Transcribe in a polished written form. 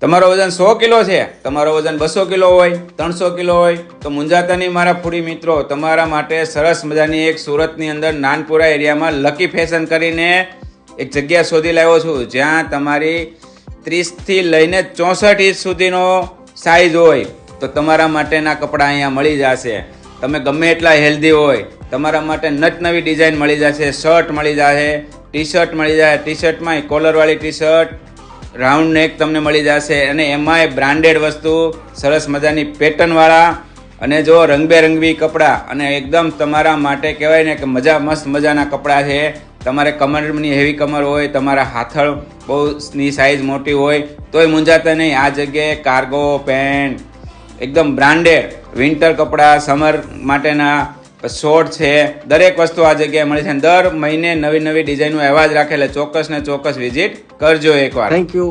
તમારો વજન 100 કિલો છે, તમારો વજન 200 કિલો હોય, 300 કિલો હોય તો મૂંઝાતા નહીં મારા ફૂડી મિત્રો. તમારા માટે સરસ મજાની એક સુરતની અંદર નાનપુરા એરિયામાં લકી ફેશન કરીને એક જગ્યા શોધી લાવ્યો છું, જ્યાં તમારી 30 થી લઈને 64 ઇંચ સુધીનો સાઈઝ હોય તો તમારા માટેના કપડાં અહીંયા મળી જશે. તમે ગમે એટલા હેલ્ધી હોય, તમારા માટે નવી ડિઝાઇન મળી જશે. શર્ટ મળી જશે, ટી શર્ટ મળી જાય, ટી શર્ટમાં કોલરવાળી ટી શર્ટ, રાઉન્ડ નેક તમને મળી જશે અને એમાંય બ્રાન્ડેડ વસ્તુ, સરસ મજાની પેટર્નવાળા અને જો રંગબેરંગી કપડાં અને એકદમ તમારા માટે કહેવાય ને કે મસ્ત મજાના કપડાં છે. તમારે કમરની હેવી કમર હોય, તમારા હાથળ બહુની સાઈઝ મોટી હોય તોય મૂંઝાતા નહીં. આ જગ્યાએ કાર્ગો પેન્ટ એકદમ બ્રાન્ડેડ વિન્ટર કપડાં, સમર માટેના શોર્ટ છે, દરેક વસ્તુ આ જગ્યાએ મળે છે. દર મહિને નવી ડિઝાઇનો એવા જ રાખે, એટલે ચોક્કસ ને ચોક્કસ વિઝિટ કરજો એકવાર. Thank you.